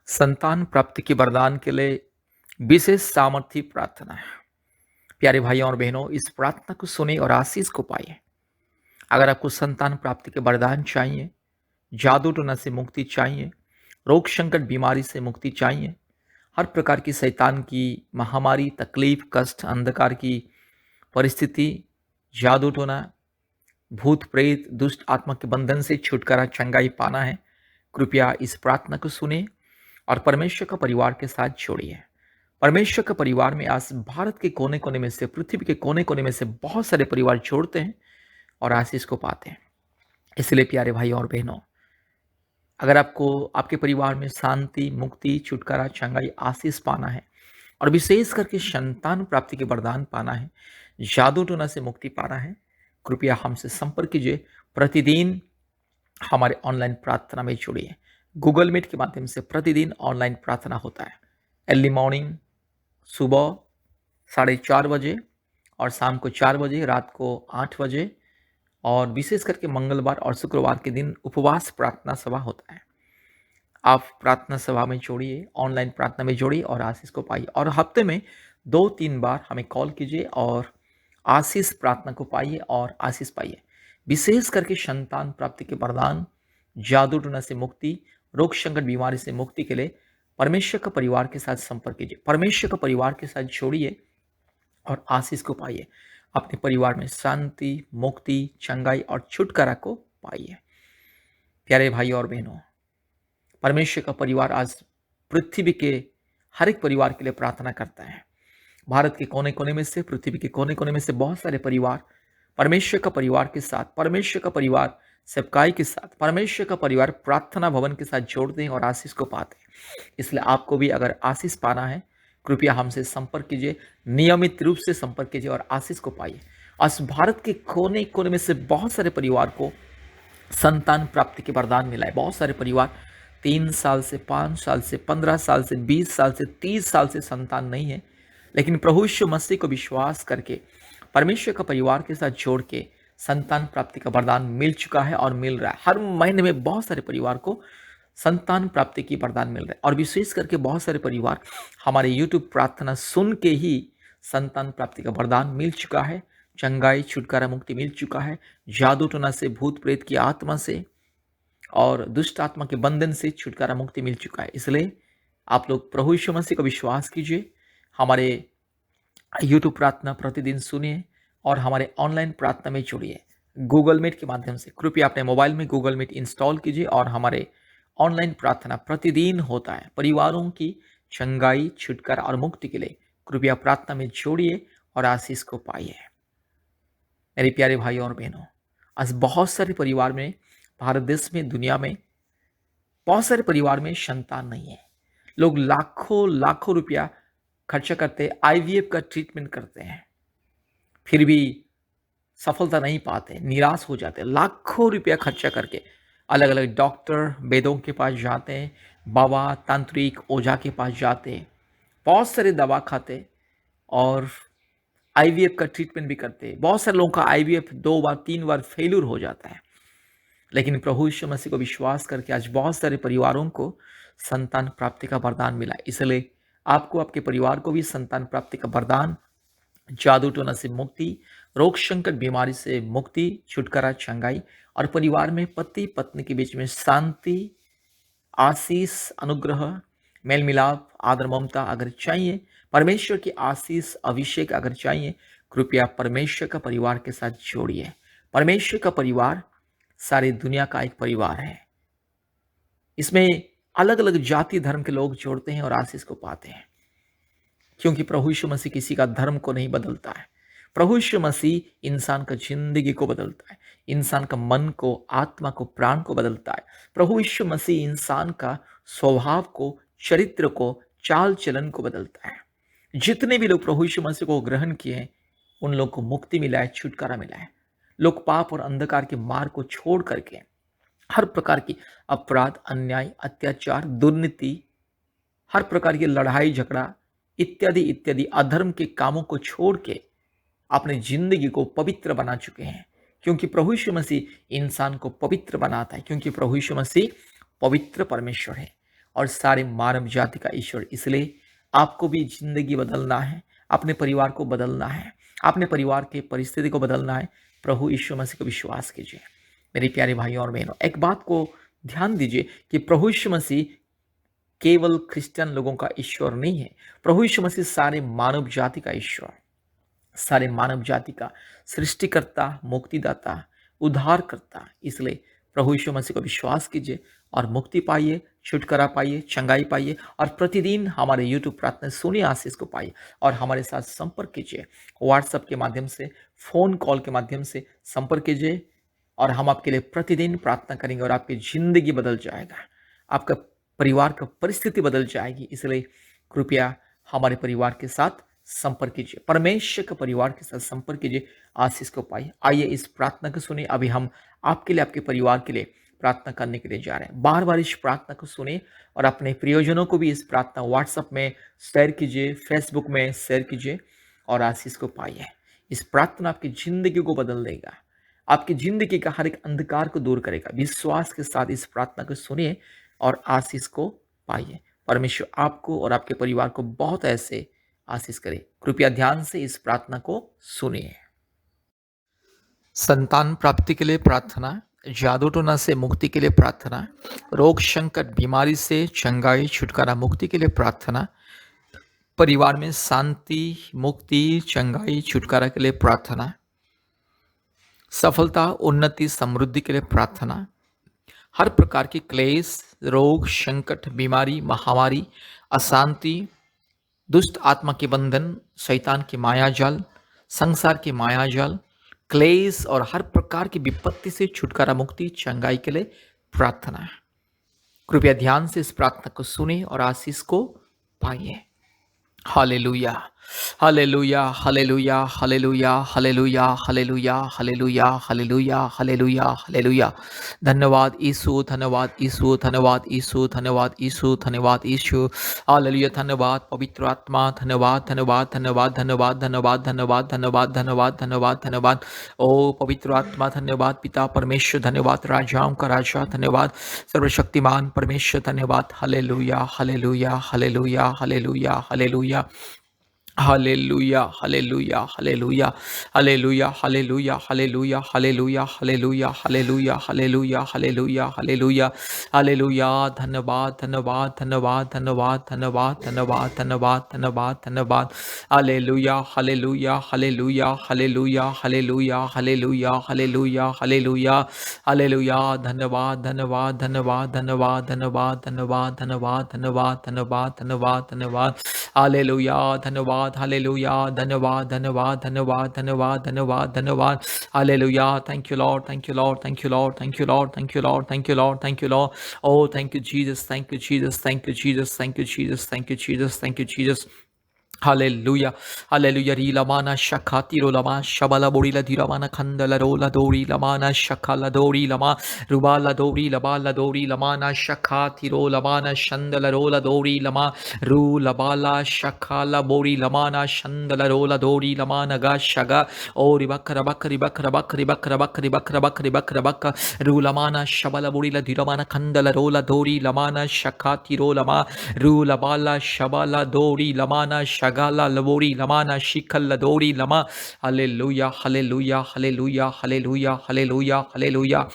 संतान प्राप्ति के वरदान के लिए विशेष सामर्थ्य प्रार्थना है। प्यारे भाइयों और बहनों, इस प्रार्थना को सुने और आशीष को पाइए। अगर आपको संतान प्राप्ति के वरदान चाहिए, जादू टोना से मुक्ति चाहिए, रोग संकट बीमारी से मुक्ति चाहिए, हर प्रकार की शैतान की महामारी, तकलीफ, कष्ट, अंधकार की परिस्थिति, जादू टोना, भूत प्रेत, दुष्ट आत्मा के बंधन से छुटकारा, चंगाई पाना है, कृपया इस प्रार्थना को सुने और परमेश्वर का परिवार के साथ जोड़िए। परमेश्वर के परिवार में आज भारत के कोने कोने में से, पृथ्वी के कोने कोने में से बहुत सारे परिवार जोड़ते हैं और आशीष को पाते हैं। इसलिए प्यारे भाइयों और बहनों, अगर आपको आपके परिवार में शांति, मुक्ति, छुटकारा, चंगाई, आशीष पाना है और विशेष करके संतान प्राप्ति के वरदान पाना है, जादू टोना से मुक्ति पाना है, कृपया हमसे संपर्क कीजिए। प्रतिदिन हमारे ऑनलाइन प्रार्थना में जुड़िए। गूगल मीट के माध्यम से प्रतिदिन ऑनलाइन प्रार्थना होता है। अर्ली मॉर्निंग, सुबह 4:30 बजे और शाम को 4 बजे, रात को 8 बजे, और विशेष करके मंगलवार और शुक्रवार के दिन उपवास प्रार्थना सभा होता है। आप प्रार्थना सभा में जोड़िए, ऑनलाइन प्रार्थना में जोड़िए और आशीष को पाइए। और हफ्ते में 2-3 बार हमें कॉल कीजिए और आशीष प्रार्थना को पाइए और आशीष पाइए। विशेष करके संतान प्राप्ति के वरदान, जादू टोना से मुक्ति, रोग संकट बीमारी से मुक्ति के लिए परमेश्वर का परिवार के साथ संपर्क कीजिए। परमेश्वर का परिवार के साथ जोड़िए और आशीष को पाइए। अपने परिवार में शांति, मुक्ति, चंगाई और छुटकारा को पाइए। प्यारे भाई और बहनों, परमेश्वर का परिवार आज पृथ्वी के हर एक परिवार के लिए प्रार्थना करता है। भारत के कोने कोने में से, पृथ्वी के कोने कोने में से बहुत सारे परिवार परमेश्वर का परिवार के साथ, परमेश्वर का परिवार सेवकाई के साथ, परमेश्वर का परिवार प्रार्थना भवन के साथ जोड़ते हैं और आशीष को पाते हैं। इसलिए आपको भी अगर आशीष पाना है, कृपया हमसे संपर्क कीजिए, नियमित रूप से संपर्क कीजिए और आशीष को पाइए। आज भारत के कोने कोने में से बहुत सारे परिवार को संतान प्राप्ति के वरदान मिला है। बहुत सारे परिवार 3 साल से, 5 साल से, 15 साल से, 20 साल से, 30 साल से संतान नहीं है, लेकिन प्रभु यीशु मसीह को विश्वास करके परमेश्वर का परिवार के साथ जोड़ के संतान प्राप्ति का वरदान मिल चुका है और मिल रहा है। हर महीने में बहुत सारे परिवार को संतान प्राप्ति की वरदान मिल रहा है और विशेष करके बहुत सारे परिवार हमारे यूट्यूब प्रार्थना सुन के ही संतान प्राप्ति का वरदान मिल चुका है, चंगाई, छुटकारा, मुक्ति मिल चुका है, जादू टोना से, भूत प्रेत की आत्मा से और दुष्ट आत्मा के बंधन से छुटकारा, मुक्ति मिल चुका है। इसलिए आप लोग प्रभु यीशु मसीह को विश्वास कीजिए, हमारे यूट्यूब प्रार्थना प्रतिदिन सुनिए और हमारे ऑनलाइन प्रार्थना में जुड़िए। गूगल मीट के माध्यम से कृपया अपने मोबाइल में गूगल मीट इंस्टॉल कीजिए और हमारे ऑनलाइन प्रार्थना प्रतिदिन होता है। परिवारों की चंगाई, छुटकारा और मुक्ति के लिए कृपया प्रार्थना में जोड़िए और आशीष को पाइए। मेरे प्यारे भाइयों और बहनों, आज बहुत सारे परिवार में, भारत देश में, दुनिया में बहुत सारे परिवार में संतान नहीं है। लोग लाखों लाखों रुपया खर्चा करते, आईवीएफ का ट्रीटमेंट करते हैं, फिर भी सफलता नहीं पाते, निराश हो जाते। लाखों रुपया खर्चा करके अलग अलग डॉक्टर, वेदों के पास जाते हैं, बाबा, तांत्रिक, ओझा के पास जाते हैं, बहुत सारे दवा खाते और आईवीएफ का ट्रीटमेंट भी करते हैं। बहुत सारे लोगों का आईवीएफ 2 बार 3 बार फेल्यूर हो जाता है, लेकिन प्रभु यीशु मसीह को विश्वास करके आज बहुत सारे परिवारों को संतान प्राप्ति का वरदान मिला। इसलिए आपको, आपके परिवार को भी संतान प्राप्ति का वरदान, जादू टोना से मुक्ति, रोग संकट बीमारी से मुक्ति, छुटकारा, चंगाई और परिवार में पति पत्नी के बीच में शांति, आशीष, अनुग्रह, मेल मिलाप, आदर, ममता अगर चाहिए, परमेश्वर की आशीष, अभिषेक अगर चाहिए, कृपया परमेश्वर का परिवार के साथ जोड़िए। परमेश्वर का परिवार सारी दुनिया का एक परिवार है। इसमें अलग अलग जाति धर्म के लोग जोड़ते हैं और आशीष को पाते हैं, क्योंकि प्रभु यीशु मसीह किसी का धर्म को नहीं बदलता है। प्रभु यीशु मसीह इंसान का जिंदगी को बदलता है, इंसान का मन को, आत्मा को, प्राण को बदलता है। प्रभु यीशु मसीह इंसान का स्वभाव को, चरित्र को, चाल चलन को बदलता है। जितने भी लोग प्रभु यीशु मसीह को ग्रहण किए हैं, उन लोग को मुक्ति मिला है, छुटकारा मिला है। लोग पाप और अंधकार के मार्ग को छोड़ करके हर प्रकार की अपराध, अन्याय, अत्याचार, दुर्नीति, हर प्रकार की लड़ाई झगड़ा इत्यादि इत्यादि अधर्म के कामों को छोड़ के अपने जिंदगी को पवित्र बना चुके हैं, क्योंकि प्रभु यीशु मसीह इंसान को पवित्र बनाता है, क्योंकि प्रभु यीशु मसीह पवित्र परमेश्वर है और सारे मानव जाति का ईश्वर। इसलिए आपको भी ज़िंदगी बदलना है, अपने परिवार को बदलना है, अपने परिवार की परिस्थिति को बदलना है, प्रभु यीशु मसीह को विश्वास कीजिए। मेरे प्यारे भाइयों और बहनों, एक बात को ध्यान दीजिए कि प्रभु यीशु मसीह केवल क्रिश्चियन लोगों का ईश्वर नहीं है। प्रभु यीशु मसीह सारे मानव जाति का ईश्वर, सारे मानव जाति का सृष्टिकर्ता, मुक्तिदाता, उद्धारकर्ता। इसलिए प्रभु यीशु मसीह को विश्वास कीजिए और मुक्ति पाइए, छुटकारा पाइए, चंगाई पाइए और प्रतिदिन हमारे यूट्यूब प्रार्थना सुनिए, आशीष को पाइए और हमारे साथ संपर्क कीजिए। व्हाट्सएप के माध्यम से, फ़ोन कॉल के माध्यम से संपर्क कीजिए और हम आपके लिए प्रतिदिन प्रार्थना करेंगे और आपकी ज़िंदगी बदल जाएगा, आपका परिवार का परिस्थिति बदल जाएगी। इसलिए कृपया हमारे परिवार के साथ संपर्क कीजिए, परमेश्वर के परिवार के साथ संपर्क कीजिए, आशीष को पाइए। आइए इस प्रार्थना को सुनिए। अभी हम आपके लिए, आपके परिवार के लिए प्रार्थना करने के लिए जा रहे हैं। बार बार इस प्रार्थना को सुनिए और अपने प्रियजनों को भी इस प्रार्थना व्हाट्सएप में शेयर कीजिए, फेसबुक में शेयर कीजिए और आशीष को पाइए। इस प्रार्थना आपकी ज़िंदगी को बदल देगा, आपकी ज़िंदगी का हर एक अंधकार को दूर करेगा। विश्वास के साथ इस प्रार्थना को सुनिए और आशीष को पाइए। परमेश्वर आपको और आपके परिवार को बहुत ऐसे आशीष करे। कृपया ध्यान से इस प्रार्थना को सुनिए। संतान प्राप्ति के लिए प्रार्थना, जादू टोना से मुक्ति के लिए प्रार्थना, रोग संकट बीमारी से चंगाई छुटकारा मुक्ति के लिए प्रार्थना, परिवार में शांति मुक्ति चंगाई छुटकारा के लिए प्रार्थना, सफलता उन्नति समृद्धि के लिए प्रार्थना, हर प्रकार की क्लेश रोग संकट बीमारी महामारी अशांति दुष्ट आत्मा के बंधन शैतान की मायाजाल संसार की मायाजाल क्लेश और हर प्रकार की विपत्ति से छुटकारा मुक्ति चंगाई के लिए प्रार्थना है। कृपया ध्यान से इस प्रार्थना को सुने और आशीष को पाइए। Hallelujah hallelujah hallelujah hallelujah hallelujah hallelujah hallelujah hallelujah hallelujah hallelujah. धन्यवाद यीशु, धन्यवाद यीशु, धन्यवाद यीशु, धन्यवाद यीशु, धन्यवाद यीशु। हालेलुया। धन्यवाद पवित्र आत्मा, धन्यवाद धन्यवाद धन्यवाद धन्यवाद धन्यवाद धन्यवाद धन्यवाद धन्यवाद धन्यवाद धन्यवाद। ओ पवित्र आत्मा धन्यवाद, पिता परमेश्वर धन्यवाद, राजाओं का राजा धन्यवाद, सर्वशक्तिमान परमेश्वर धन्यवाद। Hallelujah hallelujah hallelujah hallelujah hallelujah hallelujah hallelujah hallelujah hallelujah hallelujah hallelujah hallelujah hallelujah hallelujah hallelujah hallelujah hallelujah hallelujah. धन्यवाद धन्यवाद धन्यवाद धन्यवाद धन्यवाद धन्यवाद धन्यवाद धन्यवाद धन्यवाद। Hallelujah hallelujah hallelujah hallelujah hallelujah hallelujah hallelujah hallelujah hallelujah. धन्यवाद धन्यवाद धन्यवाद धन्यवाद धन्यवाद धन्यवाद धन्यवाद धन्यवाद धन्यवाद धन्यवाद धन्यवाद। हालेलुया धन्यवाद हालेलुया धन्यवाद धन्यवाद धन्यवाद धन्यवाद धन्यवाद धन्यवाद। Hallelujah. Thank you Lord, thank you Lord, thank you Lord, thank you Lord, thank you Lord, thank you Lord, thank you Lord. Oh thank you Jesus, thank you Jesus, thank you Jesus, thank you Jesus, thank you Jesus, thank you Jesus. Hallelujah hallelujah. री लमाना शखा तिरो लमा शबला बोड़ी ला धीरामाना खंदला रोला दौड़ी लमाना शखा ला दौड़ी लमा रुबाला दौड़ी लबाला दौड़ी लमाना शखा तिरो लमाना शंदला रोला दौड़ी लमा रू लबाला शखा ला बोड़ी लमाना शंदला रोला दौड़ी लमाना गा शगा ओ रिबक रबक रिबक रबक रिबक रबक रिबक रबक रिबक रबक रू लमाना शबला बोड़ी ला धीरामाना खंदला रोला दौड़ी लमाना शखा तिरो लमा रू लबाला शबला दौड़ी लमाना शगाला लबोरी लमाना शिखल लदोरी लमा। Hallelujah hallelujah hallelujah hallelujah hallelujah hallelujah.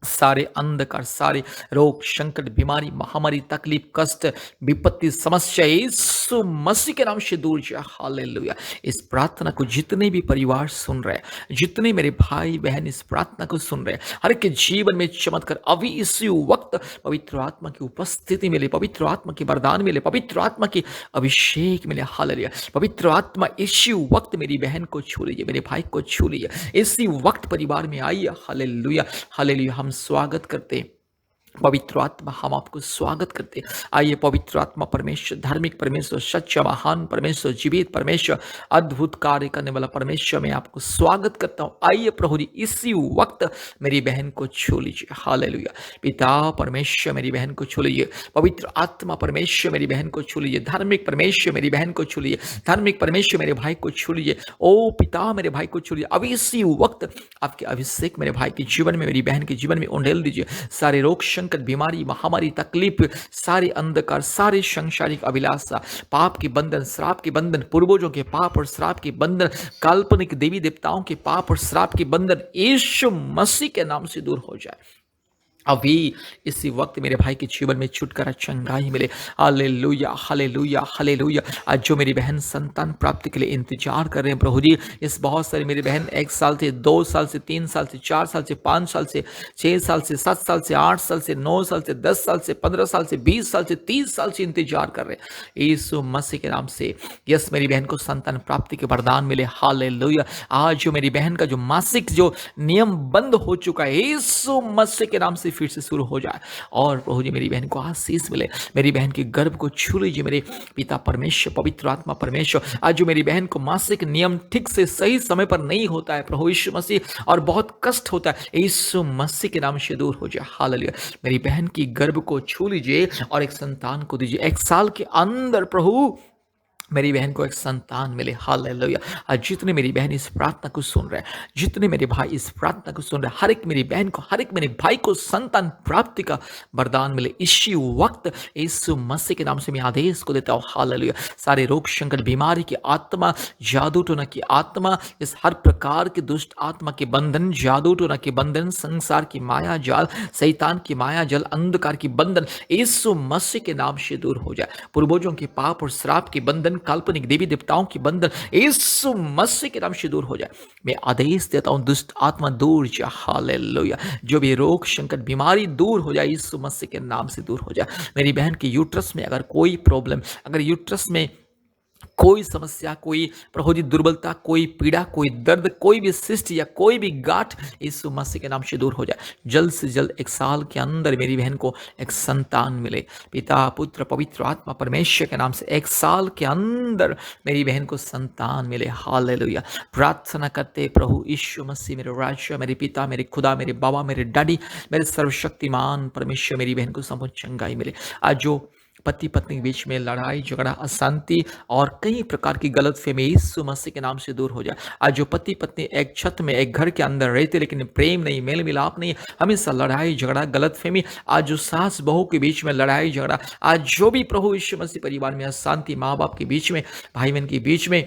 सारे अंधकार सारे रोग संकट बीमारी महामारी तकलीफ कष्ट विपत्ति समस्या यीशु मसीह के नाम से दूर जा। हालेलुया। इस प्रार्थना को जितने भी परिवार सुन रहे हैं, जितने मेरे भाई बहन इस प्रार्थना को सुन रहे हैं, हर के जीवन में चमत्कार अभी इसी वक्त पवित्र आत्मा की उपस्थिति मिले, पवित्र आत्मा के वरदान मिले, पवित्र आत्मा की अभिषेक मिले। हालेलुया। पवित्र आत्मा इसी वक्त मेरी बहन को छू लीजिए, मेरे भाई को छू लीजिए, इसी वक्त परिवार में आइए। Hallelujah hallelujah. हम स्वागत करते हैं पवित्र आत्मा, हम आपको स्वागत करते हैं। आइए पवित्र आत्मा परमेश्वर, धार्मिक परमेश्वर, सच्चा महान परमेश्वर, जीवित परमेश्वर, अद्भुत कार्य करने वाला परमेश्वर, मैं आपको स्वागत करता हूँ। आइए प्रभु जी इसी वक्त मेरी बहन को छू लीजिए। हालेलुया। पिता परमेश्वर मेरी बहन को छू लीजिए, पवित्र आत्मा परमेश्वर मेरी बहन को छू लीजिए, धार्मिक परमेश्वर मेरी बहन को छू लीजिए, धार्मिक परमेश्वर मेरे भाई को छू लीजिए। ओ पिता मेरे भाई को छू लीजिए। अभी इसी वक्त आपके अभिषेक मेरे भाई के जीवन में, मेरी बहन के जीवन में उंडेल दीजिए। सारे रोग संकट, बीमारी, महामारी, तकलीफ, सारे अंधकार, सारे सांसारिक अभिलाषा, पाप के बंधन, श्राप के बंधन, पूर्वजों के पाप और श्राप के बंधन, काल्पनिक देवी देवताओं के पाप और श्राप के बंधन यीशु मसीह के नाम से दूर हो जाए। अभी इसी वक्त मेरे भाई के जीवन में छुटकारा, चंगाई मिले। Hallelujah, hallelujah, hallelujah. आज जो मेरी बहन संतान प्राप्ति के लिए इंतजार कर रहे हैं प्रभु जी, इस बहुत सारी मेरी बहन 1 साल से, 2 साल से, 3 साल से, 4 साल से, 5 साल से, 6 साल से, 7 साल से, 8 साल से, 9 साल से, 10 साल से, 15 साल से, 20 साल से, 30 साल से इंतजार कर रहे हैं यीशु मसीह के नाम से। यस, मेरी बहन को संतान प्राप्ति के वरदान मिले। हालेलुया। आज जो मेरी बहन का जो मासिक जो नियम बंद हो चुका है यीशु मसीह के नाम से फिर से शुरू हो जाए। और प्रभु जी मेरी बहन को आशीष मिले। मेरी बहन के गर्भ को छू लीजिए मेरे पिता परमेश्वर, पवित्र आत्मा परमेश्वर। आज जो मेरी बहन को मासिक नियम ठीक से सही समय पर नहीं होता है प्रभु यीशु मसीह, और बहुत कष्ट होता है, यीशु मसीह के नाम से दूर हो जाए। हालेलुया। मेरी बहन की गर्भ को छू लीजिए और एक संतान को दीजिए। 1 साल के अंदर प्रभु मेरी बहन को एक संतान मिले। हालेलुया। आज जितने मेरी बहन इस प्रार्थना को सुन रहे हैं, जितने मेरे भाई इस प्रार्थना को सुन रहे हैं, हर एक मेरी बहन को, हर एक मेरे भाई को संतान प्राप्ति का वरदान मिले इसी वक्त यीशु मसीह के नाम से मैं आदेश को देता हूँ। हालेलुया। सारे रोग, संकट, बीमारी की आत्मा, जादू टोना की आत्मा, इस हर प्रकार के दुष्ट आत्मा के बंधन, जादू टोना के बंधन, संसार की माया जाल, शैतान की माया जाल, अंधकार की बंधन यीशु मसीह के नाम से दूर हो जाए। पूर्वजों के पाप और श्राप के बंधन, काल्पनिक देवी देवताओं की बंधन यीशु मसीह के नाम से दूर हो जाए। मैं आदेश देता हूं दुष्ट आत्मा दूर जा। हालेलुया। जो भी रोग, संकट, बीमारी दूर हो जाए यीशु मसीह के नाम से दूर हो जाए। मेरी बहन के यूट्रस में अगर कोई प्रॉब्लम, अगर यूट्रस में कोई समस्या, कोई प्रभु जी दुर्बलता, कोई पीड़ा, कोई दर्द, कोई भी शिष्ट या कोई भी गांठ यीशु मसीह के नाम से दूर हो जाए। जल्द से जल्द 1 साल के अंदर मेरी बहन को एक संतान मिले। पिता, पुत्र, पवित्र आत्मा परमेश्वर के नाम से 1 साल के अंदर मेरी बहन को संतान मिले। हालेलुया। प्रार्थना करते प्रभु यीशु मसीह, मेरे राजा, मेरे पिता, मेरे खुदा, मेरे बाबा, मेरे डैडी, मेरे सर्वशक्तिमान परमेश्वर, मेरी बहन को संपूर्ण चंगाई मिले। आज जो पति पत्नी के बीच में लड़ाई झगड़ा, अशांति और कई प्रकार की गलतफहमी यीशु मसीह के नाम से दूर हो जाए। आज जो पति पत्नी एक छत में, एक घर के अंदर रहते लेकिन प्रेम नहीं, मेल मिलाप नहीं, हमेशा लड़ाई झगड़ा, गलतफहमी, आज जो सास बहू के बीच में लड़ाई झगड़ा, आज जो भी प्रभु यीशु मसीह परिवार में अशांति, माँ बाप के बीच में, भाई बहन के बीच में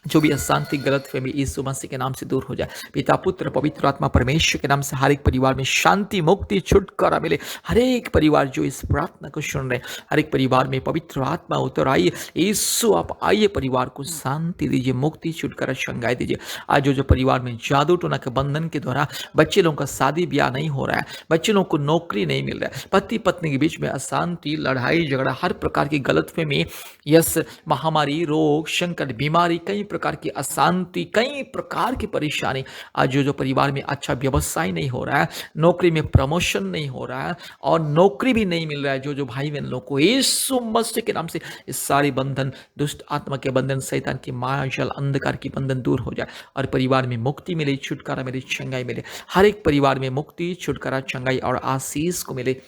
जो भी अशांति, गलतफहमी यीशु मसीह के नाम से दूर हो जाए। पिता, पुत्र, पवित्र आत्मा परमेश्वर के नाम से हर एक परिवार में शांति, मुक्ति, छुटकारा मिले। हर एक परिवार जो इस प्रार्थना को सुन रहे हैं, हर एक परिवार में पवित्र आत्मा उतर आइए। यीशु आप आइए, परिवार को शांति दीजिए, मुक्ति, छुटकारा, चंगाई दीजिए। आज जो परिवार में जादू टोना के बंधन के द्वारा बच्चे लोगों का शादी ब्याह नहीं हो रहा है, बच्चे लोगों को नौकरी नहीं मिल रहा है, पति पत्नी के बीच में अशांति, लड़ाई झगड़ा, हर प्रकार की गलतफहमी, यस, महामारी, रोग, संकट, बीमारी, कई प्रकार की अशांति, कई प्रकार की परेशानी, आज जो परिवार में अच्छा व्यवसाय नहीं हो रहा है, नौकरी में प्रमोशन नहीं हो रहा है और नौकरी भी नहीं मिल रहा है, जो भाई बहन लोग को यीशु मसीह के नाम से इस सारे बंधन, दुष्ट आत्मा के बंधन, शैतान की माया जाल, अंधकार की बंधन दूर हो जाए और परिवार में मुक्ति मिले, छुटकारा मिले, चंगाई मिले। हर एक परिवार में मुक्ति, छुटकारा, चंगाई और आशीष को मिले।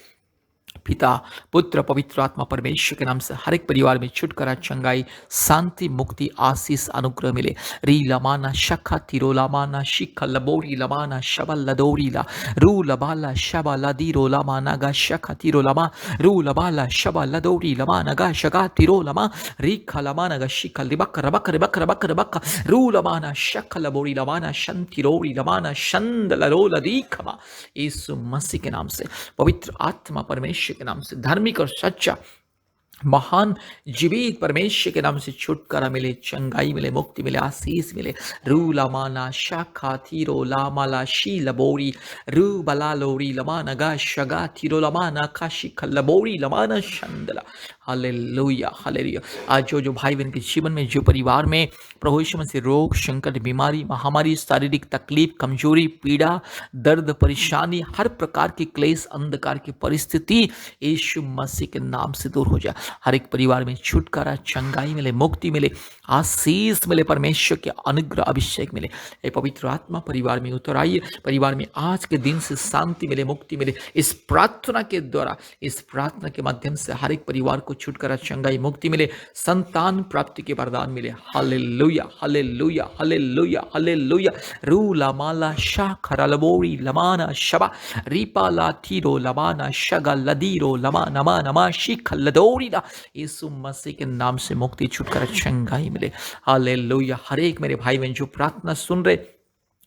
पिता, पुत्र, पवित्र आत्मा परमेश्वर के नाम से हर एक परिवार में छुटकारा, चंगाई, शांति, मुक्ति, आशीष, अनुग्रह मिले। री लमाना शखा तिरो लमाना शिखा लबोरी लमाना शबल लदोरी ला रू लबाला शबा लदीरो लमाना गा शखा तिरो लमा रू लबाला शबा लदोरी लमाना गा शगा तिरो लमा रीखा लमाना गा शिखा लिबक रबक रबक रबक रबक रू लमाना शखा लबोरी लमाना शंतिरोरी लमाना शंद लरो लदीखमा। यीशु मसीह के नाम से, पवित्र आत्मा परमेश्वर के नाम से, धार्मिक और सच्चा महान जीवित परमेश्वर के नाम से छुटकारा मिले, चंगाई मिले, मुक्ति मिले, आशीष मिले। रू लमाना शाखा थीरो लामाला शी लबोरी रू बला लोरी लमाना गा शगा थीरो लमाना काशी खलबोरी लमाना शंदला। Hallelujah, hallelujah. आज जो भाई बहन के जीवन में, जो परिवार में प्रभु यीशु मसीह रोग, संकट, बीमारी, महामारी, शारीरिक तकलीफ, कमजोरी, पीड़ा, दर्द, परेशानी, हर प्रकार की क्लेश, अंधकार की परिस्थिति यीशु मसीह के नाम से दूर हो जाए। हर एक परिवार में छुटकारा, चंगाई मिले, मुक्ति मिले, आशीष मिले, परमेश्वर के अनुग्रह, अभिषेक मिले। ये पवित्र आत्मा परिवार में उतर आइए, परिवार में आज के दिन से शांति मिले, मुक्ति मिले। इस प्रार्थना के द्वारा, इस प्रार्थना के माध्यम से हर एक परिवार को छुटकारा, चंगाई, मुक्ति मिले, संतान प्राप्ति के वरदान मिले। Hallelujah, hallelujah, hallelujah, hallelujah. रू लामाला शा खरालबोरी लमाना शबा रीपा ला थीरो लमाना शगा लदीरो लमा नमा नमा शिख लदोरी ला। यीशु मसीह के नाम से मुक्ति, छुटकारा, चंगाई मिले। हालेलुया। हर एक मेरे भाई बहन जो प्रार्थना सुन रहे,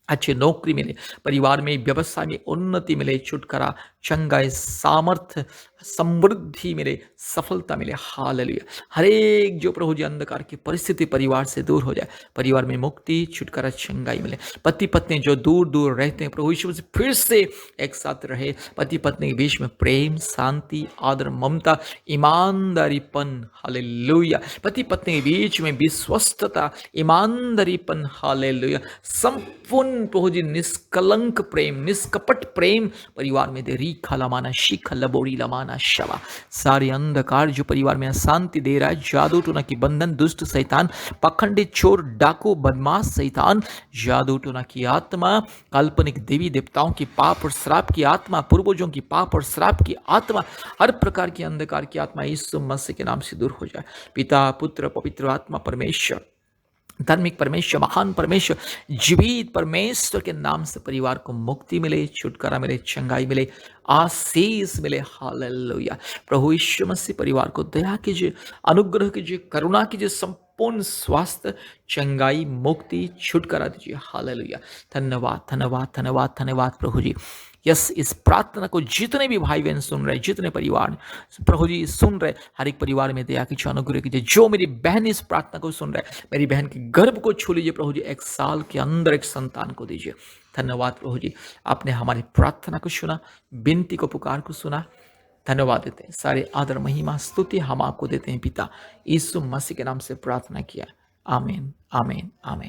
अच्छी नौकरी मिले, परिवार में, व्यवसाय में उन्नति मिले, छुटकारा, चंगाई, सामर्थ्य, समृद्धि मिले, सफलता मिले। हालेलुया। हर एक जो प्रभु जी अंधकार की परिस्थिति परिवार से दूर हो जाए, परिवार में मुक्ति, छुटकारा, चंगाई मिले। पति पत्नी जो दूर दूर रहते हैं, प्रभु यीशु मसीह फिर से एक साथ रहे। पति पत्नी के बीच में प्रेम, शांति, आदर, ममता, ईमानदारीपन। हालेलुया। पति पत्नी के बीच में विश्वस्तता, ईमानदारीपन। हालेलुया। संपूर्ण प्रभु जी निष्कलंक प्रेम, निष्कपट प्रेम परिवार में दे। रीखा लमाना शिखा लबोरी लमाना शवा। सारे अंधकार जो परिवार में अशांति दे रहा है, जादू टोना की बंधन, दुष्ट शैतान, पखंडी, चोर, डाकू, बदमाश शैतान, जादू टोना की आत्मा, काल्पनिक देवी देवताओं की पाप और श्राप की आत्मा, पूर्वजों की पाप और श्राप की आत्मा, हर प्रकार की अंधकार की आत्मा यीशु मसीह के नाम से दूर हो जाए। पिता, पुत्र, पवित्र आत्मा, परमेश्वर, धार्मिक परमेश्वर, महान परमेश्वर, जीवित परमेश्वर के नाम से परिवार को मुक्ति मिले, छुटकारा मिले, चंगाई मिले, आशीष मिले। हालेलुया। प्रभु यीशु मसीह परिवार को दया कीजिए, अनुग्रह कीजिए, करुणा कीजिए, संपूर्ण स्वास्थ्य, चंगाई, मुक्ति, छुटकारा दीजिए। हालेलुया। धन्यवाद, धन्यवाद, धन्यवाद, धन्यवाद प्रभु जी। यस, इस प्रार्थना को जितने भी भाई बहन सुन रहे, जितने परिवार प्रभु जी सुन रहे, हर एक परिवार में दया कीजिए, अनुग्रह कीजिए। जो मेरी बहन इस प्रार्थना को सुन रहे, मेरी बहन के गर्भ को छू लीजिए प्रभु जी, एक साल के अंदर एक संतान को दीजिए। धन्यवाद प्रभु जी, आपने हमारी प्रार्थना को सुना, विनती को, पुकार को सुना। धन्यवाद देते हैं, सारे आदर, महिमा, स्तुति हम आपको देते हैं पिता। यीशु मसीह के नाम से प्रार्थना किया। आमीन, आमीन, आमीन।